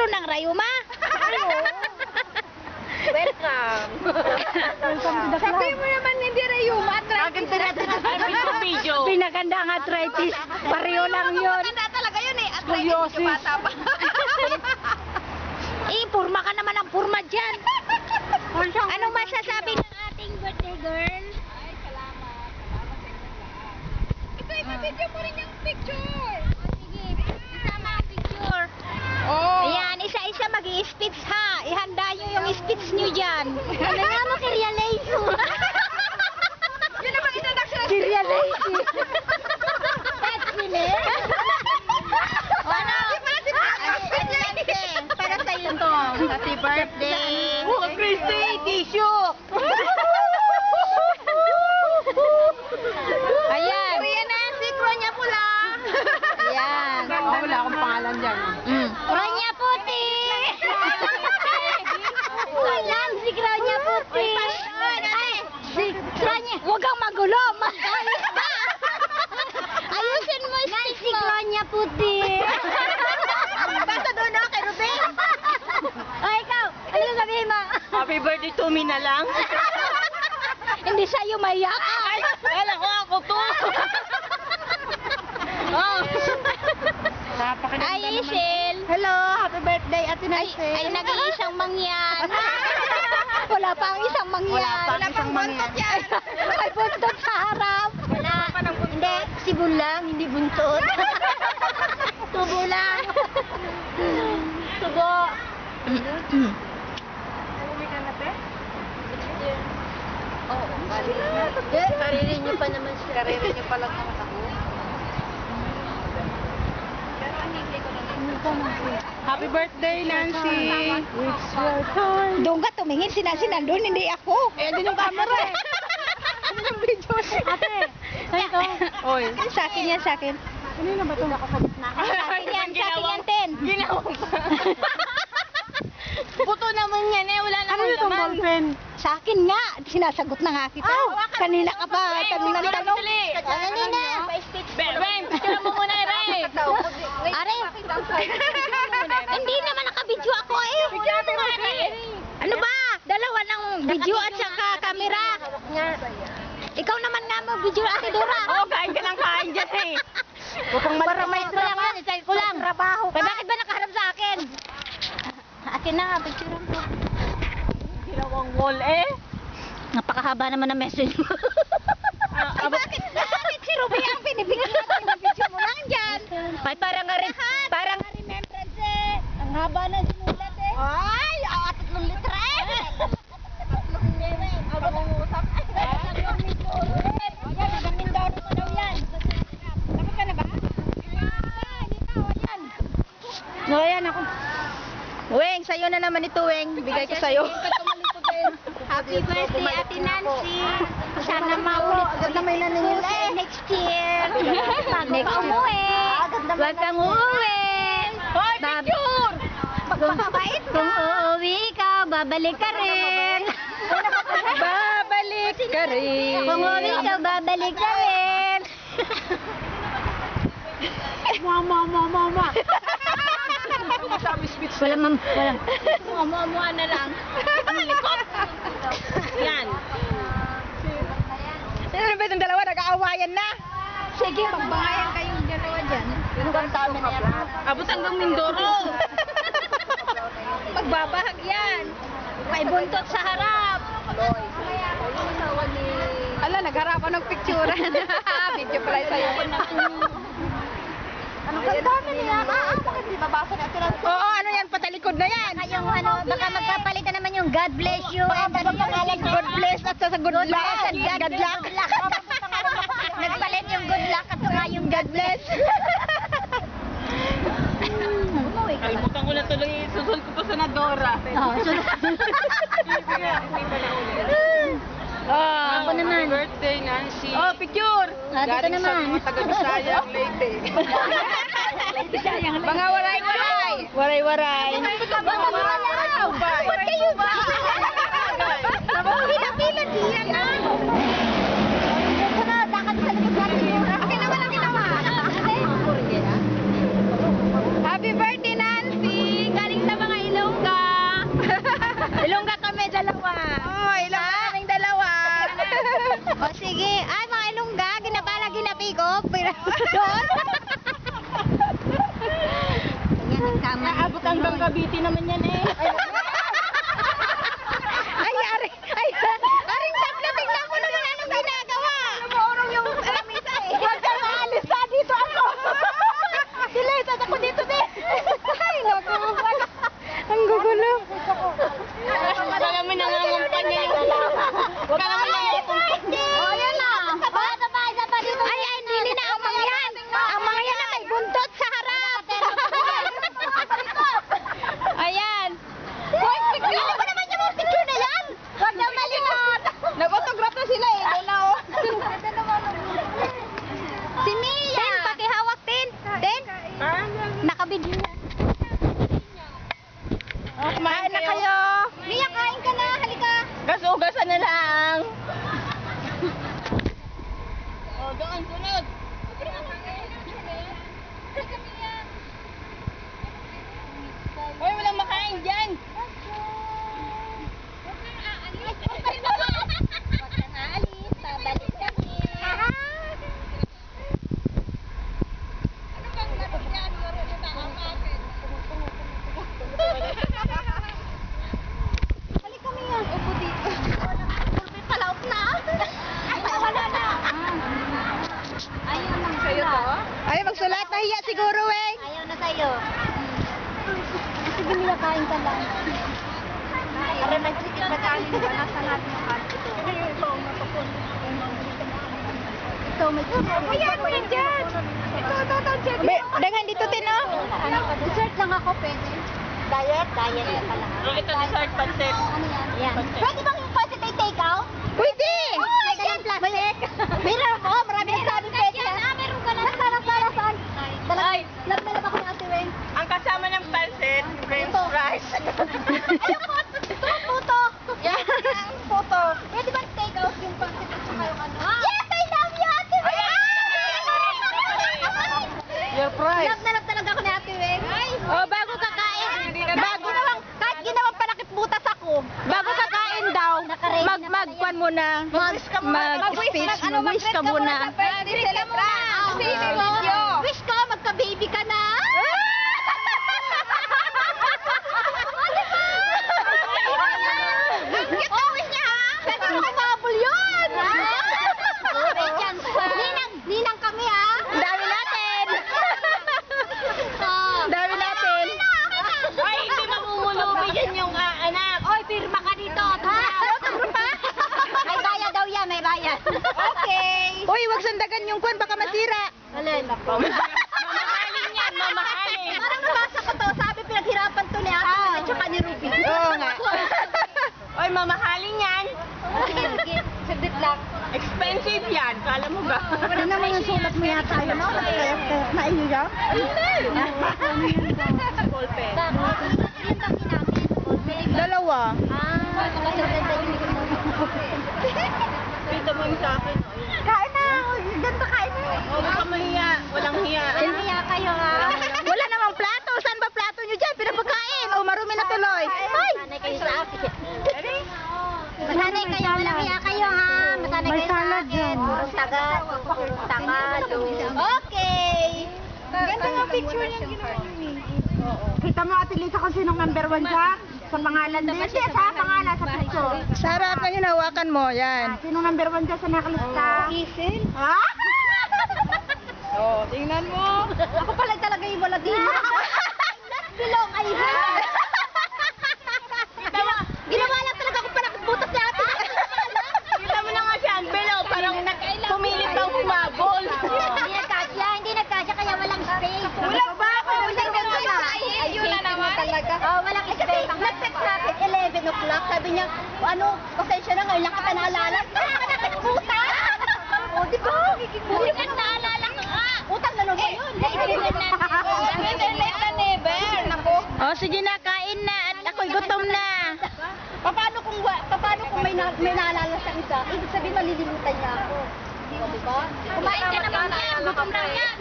Puro ng rayuma. Welcome. Sabi mo naman hindi rayuma, Agad na video. Pinaganda ang arthritis. Pareho lang yun. Maganda talaga yun eh. Arthritis yung bata pa. Purma ka naman ang purma dyan. Anong masasabi ng ating birthday girl? Ay, salamat. Ito, ipapidyo mo rin yung picture. Sige, isama ang picture. Oh. Ayan, isa-isa mag-i-speech ha. Ihanda nyo yung speech nyo dyan. Ano nga mo, kiryalation? Yun naman introduction. Kiryalation. That's it. Ano? Para sa'yo to. Happy birthday. Oh, Christy, tissue. Ayan. Kuya Nancy, kronya pula. Ayan. Wala akong pangalan dyan. Kronya puti. Lang si Kronya puti. Ay, si Kronya. Huwag kang magulo. Magalit ka. Ayusin mo si Kronya puti. Basta doon ako kay Ruben. O ikaw, ano sabihin mo? Happy birthday to me na lang. Hindi sa'yo mayak. Ay, wala ko ako to. Oh. Ay, Isil. Hello, happy birthday, Ate Nancy. Ay, nag-iisang mangyan. Wala pa ang isang mangyan. Wala pang buntot yan. Ay, buntot sa harap. Wala. Hindi, sibol lang, hindi buntot. Tubo lang. Tubo. Uwi ka na, te? Oo, Kariri niyo pa naman siya. Kariri niyo pa lang naman ako. Happy birthday, Nancy. It's your time. Doon ka tumingin, sinasin doon, hindi ako. Eh, din yung camera eh. Ano yung video? Ate, ito. Oy. Sa akin yan, sa akin. Kanina ba ito? Ako sa gitna. Sa akin yan, sa akin yan, Ten. Ginawa pa. Puto naman yan eh. Wala naman Ano itong ballpen? Sa akin nga, sinasagot na nga kita. Kanina ka pa, tanong ng tanong. Kanina. Ben, picture mo muna eh. Are, hindi naman nakabidyo ako eh. Picture mo muna eh. Ano ba? Dalawa ng video at saka camera. Ikaw naman nga mo, video Ate Dora. Oo, kain ka ng kain dyan eh. Para may trabaho, isay ko lang. Trabaho ka. Bakit ba nakaharap sa akin? Akin na nga, picture ko. Ginawang wall eh. Napakahaba naman ng message mo. Bakit si Ruby ang pinibigyan natin ng video mo lang dyan? Ay, parang nga remembrance eh. Ang haba ng sinulat eh. Ay, 3 litra eh. 3 litra. Habang umuusap. Ayan, hanggang Mindoro mo daw yan. Tapos ka na ba? Ayan, ikaw, ayan. No, ayan ako. Weng, sa'yo na naman ito, Weng. Bigay ko sa'yo. Happy birthday, Ate Nancy. Sana maulit. Agad na may naningil eh. Next year. Next umuwi. Huwag kang uuwi. Hoy, picture! Magpakabait ka. Kung uuwi ka, babalik ka rin. Babalik ka rin. Kung uuwi ka, babalik ka rin. Mama. Walang Mua na lang. Ang likot. Yan. Ano ba itong dalawa? Nag-aawayan na. Sige, magbangayan kayong dalawa dyan. Abot hanggang Mindoro. Magbabahag yan. May buntot sa harap. Ala, nagharapan ng picturean. Video pala sa'yo. Anong kanta na niya? Bakit di mabasa na ito? Oo, ano yan? Patalikod na yan. Baka magpapalitan naman yung God bless you. God bless at sa good luck. God luck. Nagpalit yung good luck at saka yung God bless. Umuwi ka ba? Kalimutan ko na tuloy. Susul ko pa sa Nadora. Oo, sunod. Ako naman. Happy birthday, Nancy. Oh, picture. Dito Galing sa naman. mga taga-Bisaya, Leyte. Mga waray-waray. Waray-waray. Ba't kayo ba? Pila-pila diyan na. Sunod, lakad sa likod natin. Akin naman, akin naman. Happy birthday, Nancy! Galing sa Cavite naman yan eh. Ay, aring tatlo, tingnan mo naman anong ginagawa. Lumurong yung lamisa eh. Huwag ka maalis na, dito ako. Silay, ako dito din. Ay, naku. Ang gugulo. Wala naman nangangampan niya yung... Wala naman nangangampan. Oh, yan lang. Saba dito. Ay, hindi na ang mga yan. Ang mga yan na may buntot sa harap. Ayan. Hoy, picture mo naman yung mga picture na yan. Huwag na malingot. Nag-autograph na sila eh. Wala oh. Si Mia. Tin, pakihawak, Tin. Tin, nakabidyo na. Kumain na kayo. Mia, kain ka na. Halika. Gas-ugasan na lang. Oh, doon, sunod. Hoy, walang makain dyan. Huwag ka na alis. Babalik kami. Halika, Mia. Upo dito. Pulpi palaot na. Ay, wala na. Ayaw lang sa'yo to? Ay, magsulat. Nahiya siguro eh. Ayaw na sa'yo. Sige, Mia, kain ka lang. Para nagsikip na tayo. Nasa natin yung kanto. Ito, may Ayan, may dyan. Ito, dyan. Dangan dito, Tino. Dessert lang ako, pwede. Diet na pala. Oh, ito dessert pancit. Ano yan? Yan. Pwede bang yung pancit ay take out? Pwede. May ganyan plastic. Meron po, marami nagsabi pwede. Meron ka na. Saan? Ay. Lamdalam ako ni Ate Weng. Ang kasama ng pancit, french fries. Ayun po, puto. Yan. Puto. Pwede ba take out yung pancit at saka yung ano? Yes, I love you, Ate Weng! Your prize. Love na love talaga ako ni Ate Weng. Oh, bago kakain. Kahit ginawang palakit butas ako. Bago kakain daw, Nakaready na pala magkuan muna. Mag-speech, mag-wish ka muna. Wish ka muna. Wish ko, magka-baby ka na. Oh, wish niya ha? Pwede mo kumabol yun. Ninang kami ha? Ang dami natin. Oh. Ang dami natin. Ay, hindi mamumulubi yan yung anak. Oy, pirma ka dito. May bayad daw yan, may bayad. Okay. Uy, wag sandagan yung kwan, baka masira. Alin? Mamahalin yan, mamahalin. Parang nabasa ko to, sabi pinaghirapan to ni Ate at saka ni Ruby. Oo nga. Oy, mamahalin yan. Saglit lang. Expensive yan. Kala mo ba? Wala naman yung sulat mo yata yun, no? Na inyo yan? Ballpen. Dalawa. Dito mo yung sa akin. Kain na! Ganda kain na! Oh, huwag ka mahiya. Walang hiya. Kaya kayo ha? Wala namang plato. Saan ba plato nyo dyan? Pinapakain. O, marumi na tuloy. Ay! Masanay kayo sa akin. Masanay kayo, walang hiya kayo ha? Masanay kayo sa akin. Purong Tagalog. Okay! Ganda nga picture niya ginawa niyo. Kita mo Ate Lisa kung sinong number 1 siya? Sa pangalan din. Hindi, sa pangalan, sa picture. Sa harap na yun, hawakan mo. Yan. Sinong number 1 siya sa nakalista? Isil? Ha? Oh, tingnan mo. Ako pala talaga yung wala din. Bilong ay Ginawa lang talaga ako para butas ni ate. Kita mo na nga siya, envelope. Parang pumilit daw humabol. Hindi nagkasya kaya walang space. Wala ba ako? Walang ganda. Ayun na naman. Talaga. Oh, walang space. Nag-text natin 11 o'clock. Sabi niya, ano, pasensya na ngayon lang kita naalala. Kaya ka natin puta. O, di ba? Utang naalala ko nga. Utang na naman yun. Internet na never. Naku. Oh, sige na, kain na at ako'y gutom na. Paano kung may naalala sa isa? Ibig sabihin malilimutan niya ako. Di ba? Kumain ka naman yan. Gutom na yan.